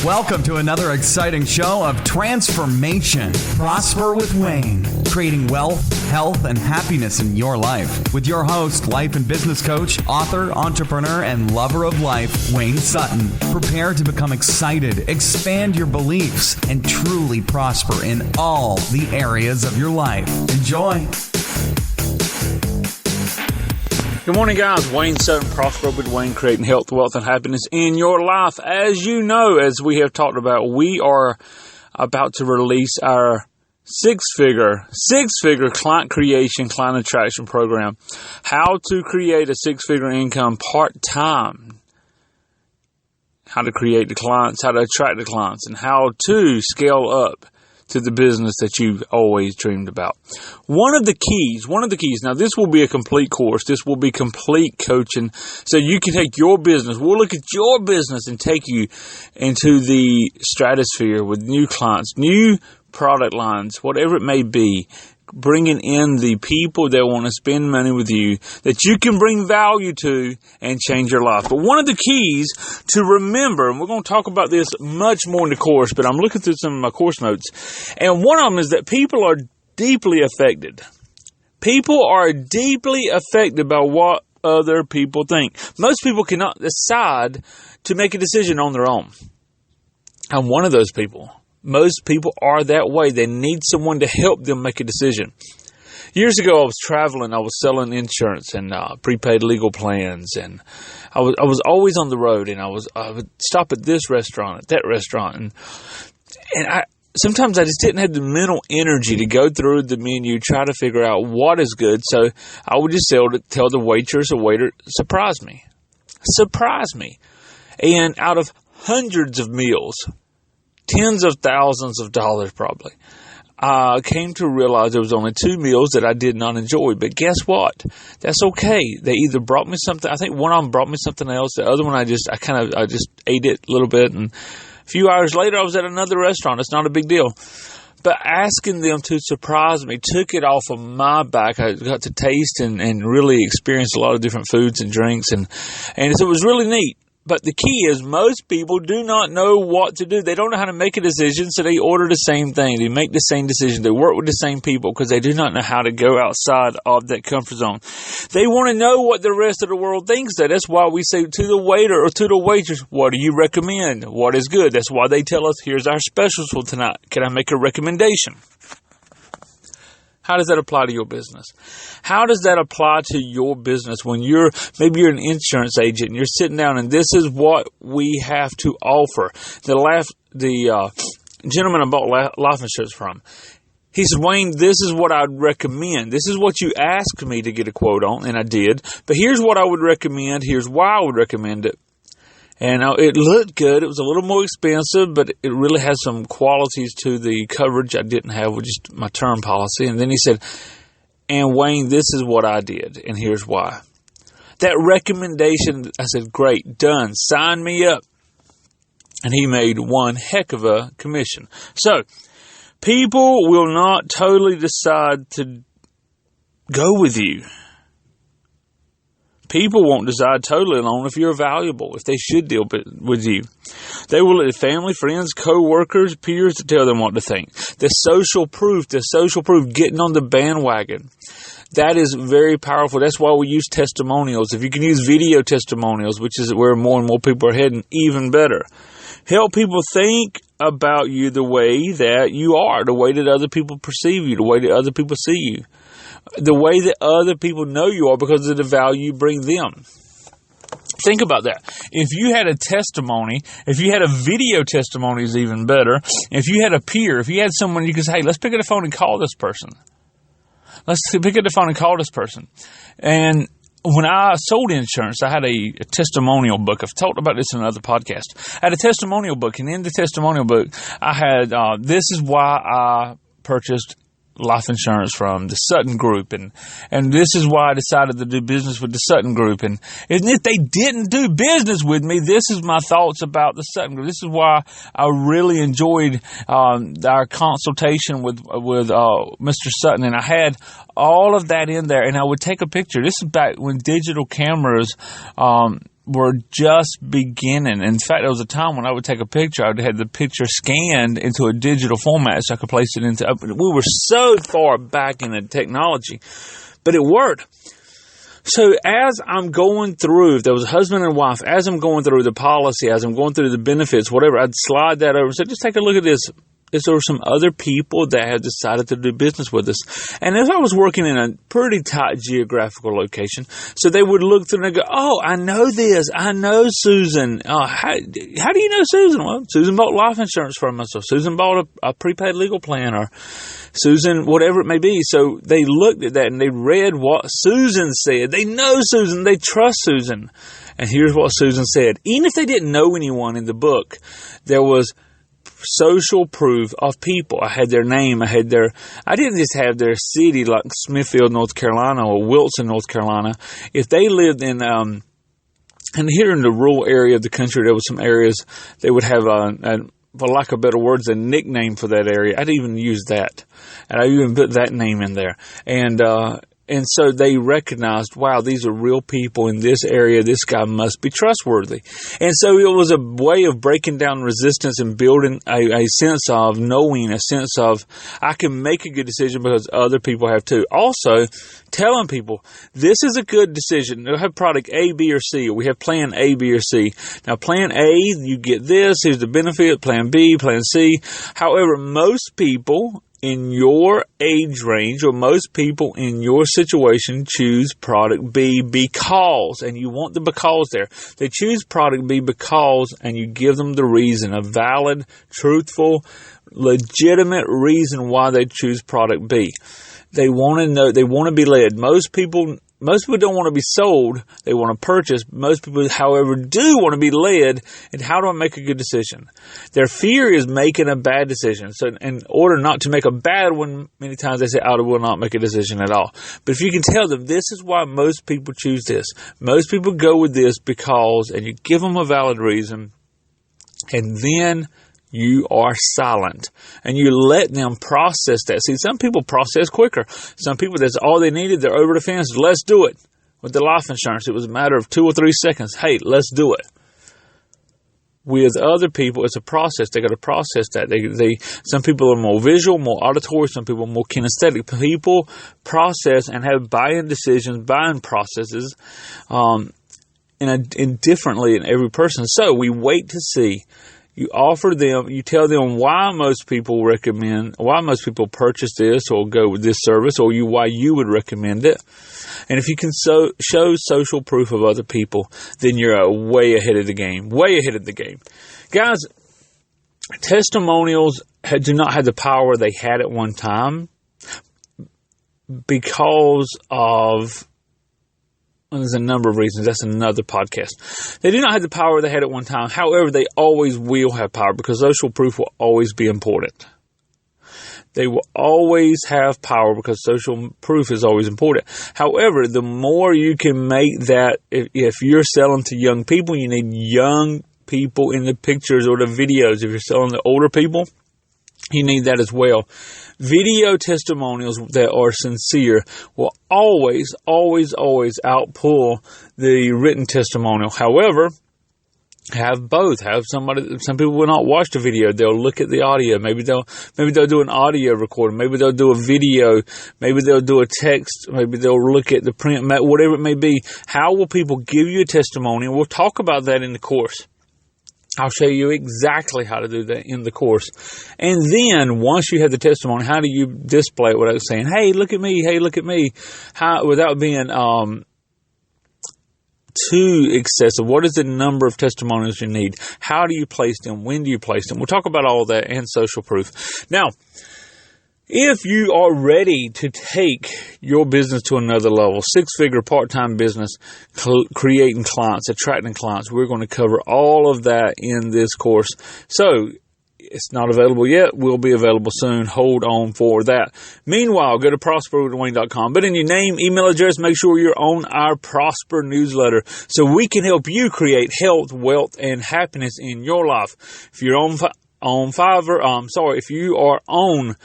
Welcome to another exciting show of transformation. Prosper with Wayne, creating wealth, health, and happiness in your life. With your host, life and business coach, author, entrepreneur, and lover of life, Wayne Sutton. Prepare to become excited, expand your beliefs, and truly prosper in all the areas of your life. Enjoy. Good morning, guys. Wayne Sutton, Prosper with Wayne, creating health, wealth, and happiness in your life. As you know, as we have talked about, we are about to release our six-figure client creation, client attraction program. How to create a six-figure income part-time. How to create the clients, how to attract the clients, and how to scale up to the business that you've always dreamed about. One of the keys, now this will be a complete course, this will be complete coaching, so you can take your business, we'll look at your business and take you into the stratosphere with new clients, new product lines, whatever it may be, bringing in the people that want to spend money with you that you can bring value to and change your life. But one of the keys to remember, and we're going to talk about this much more in the course, but I'm looking through some of my course notes, and one of them is that people are deeply affected. People are deeply affected by what other people think. Most people cannot decide to make a decision on their own. I'm one of those people. Most people are that way. They need someone to help them make a decision. Years ago, I was traveling. I was selling insurance and prepaid legal plans, and I was always on the road. And I would stop at this restaurant, at that restaurant, and sometimes I just didn't have the mental energy to go through the menu, try to figure out what is good. So I would just tell the waitress or waiter, surprise me, and out of hundreds of meals, tens of thousands of dollars probably, I came to realize there was only two meals that I did not enjoy. But guess what? That's okay. They either brought me something. I think one of them brought me something else. The other one, I just ate it a little bit. And a few hours later, I was at another restaurant. It's not a big deal. But asking them to surprise me took it off of my back. I got to taste and really experience a lot of different foods and drinks. And so it was really neat. But the key is most people do not know what to do. They don't know how to make a decision, so they order the same thing. They make the same decision. They work with the same people because they do not know how to go outside of that comfort zone. They want to know what the rest of the world thinks. That's why we say to the waiter or to the waitress, what do you recommend? What is good? That's why they tell us, here's our specials for tonight. Can I make a recommendation? How does that apply to your business? How does that apply to your business when maybe you're an insurance agent and you're sitting down and this is what we have to offer? The gentleman I bought life insurance from, he said, Wayne, this is what I'd recommend. This is what you asked me to get a quote on, and I did. But here's what I would recommend. Here's why I would recommend it. And it looked good. It was a little more expensive, but it really has some qualities to the coverage I didn't have with just my term policy. And then he said, and Wayne, this is what I did, and here's why. That recommendation, I said, great, done, sign me up. And he made one heck of a commission. So, people will not totally decide to go with you. People won't decide totally alone if you're valuable, if they should deal with you. They will let family, friends, co-workers, peers to tell them what to think. The social proof, getting on the bandwagon. That is very powerful. That's why we use testimonials. If you can use video testimonials, which is where more and more people are heading, even better. Help people think about you the way that you are, the way that other people perceive you, the way that other people see you. The way that other people know you are because of the value you bring them. Think about that. If you had a testimony, if you had a video testimony is even better. If you had a peer, if you had someone you could say, hey, let's pick up the phone and call this person. Let's pick up the phone and call this person. And when I sold insurance, I had a testimonial book. I've talked about this in another podcast. I had a testimonial book, and in the testimonial book, I had, this is why I purchased life insurance from the Sutton Group, and this is why I decided to do business with the Sutton Group, and if they didn't do business with me, this is my thoughts about the Sutton Group. This is why I really enjoyed our consultation with Mr. Sutton, and I had all of that in there, and I would take a picture. This is back when digital cameras were just beginning. In fact, there was a time when I would take a picture, I would have the picture scanned into a digital format so I could place it into. We were so far back in the technology, but it worked. So as I'm going through, if there was a husband and wife, as I'm going through the policy, as I'm going through the benefits, whatever, I'd slide that over and say, just take a look at this. There were some other people that had decided to do business with us. And as I was working in a pretty tight geographical location, so they would look through and go, oh, I know this. I know Susan. How do you know Susan? Well, Susan bought life insurance from us, or Susan bought a prepaid legal plan, or Susan, whatever it may be. So they looked at that and they read what Susan said. They know Susan. They trust Susan. And here's what Susan said. Even if they didn't know anyone in the book, there was social proof of people. I had their name. I didn't just have their city like Smithfield, North Carolina, or Wilson, North Carolina. If they lived in, and here in the rural area of the country, there was some areas they would have for lack of better words, a nickname for that area. I'd even use that. And I even put that name in there. And so they recognized, wow, these are real people in this area. This guy must be trustworthy. And so it was a way of breaking down resistance and building a sense of knowing, a sense of I can make a good decision because other people have too. Also, telling people, this is a good decision. They'll have product A, B, or C, or we have plan A, B, or C. Now, plan A, you get this. Here's the benefit. Plan B, plan C. However, most people in your age range, or most people in your situation, choose product B because, and you want the because there. They choose product B because, and you give them the reason, a valid, truthful, legitimate reason why they choose product B. They want to know, they want to be led. Most people don't want to be sold. They want to purchase. Most people, however, do want to be led. And how do I make a good decision? Their fear is making a bad decision. So in order not to make a bad one, many times they say, I will not make a decision at all. But if you can tell them, this is why most people choose this. Most people go with this because, and you give them a valid reason, and then you are silent and you let them process that. See, some people process quicker. Some people, that's all they needed. They're over the fence. Let's do it. With the life insurance, it was a matter of 2 or 3 seconds. Hey, let's do it. With other people, it's a process. They got to process that. Some people are more visual, more auditory. Some people are more kinesthetic. People process and have buy-in decisions, buy-in processes, differently in every person. So we wait to see. You offer them, you tell them why most people purchase this or go with this service, or why you would recommend it. And if you can show social proof of other people, then you're way ahead of the game. Way ahead of the game. Guys, testimonials do not have the power they had at one time because of... there's a number of reasons. That's another podcast. They do not have the power they had at one time. However, they always will have power because social proof will always be important. They will always have power because social proof is always important. However, the more you can make that, if you're selling to young people, you need young people in the pictures or the videos. If you're selling to older people, you need that as well. Video testimonials that are sincere will always, always, always outpull the written testimonial. However, have both. Some people will not watch the video. They'll look at the audio. Maybe they'll do an audio recording. Maybe they'll do a video. Maybe they'll do a text. Maybe they'll look at the print, whatever it may be. How will people give you a testimony? We'll talk about that in the course. I'll show you exactly how to do that in the course. And then once you have the testimony, how do you display it without saying, hey, look at me, without being too excessive? What is the number of testimonials you need? How do you place them? When do you place them? We'll talk about all that and social proof. Now, if you are ready to take your business to another level, 6-figure part-time business, creating clients, attracting clients, we're going to cover all of that in this course. So it's not available yet. Will be available soon. Hold on for that. Meanwhile, go to prosperwithwayne.com. But in your name, email address, make sure you're on our Prosper newsletter so we can help you create health, wealth, and happiness in your life. If you're on Fiverr, if you are on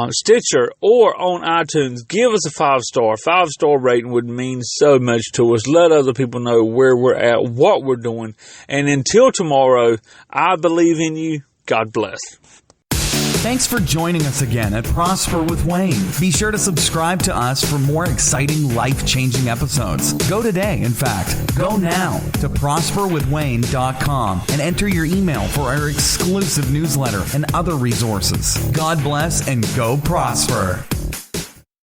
Stitcher, or on iTunes, give us a 5-star. 5-star rating would mean so much to us. Let other people know where we're at, what we're doing. And until tomorrow, I believe in you. God bless. Thanks for joining us again at Prosper with Wayne. Be sure to subscribe to us for more exciting, life-changing episodes. Go today, in fact. Go now to prosperwithwayne.com and enter your email for our exclusive newsletter and other resources. God bless and go prosper.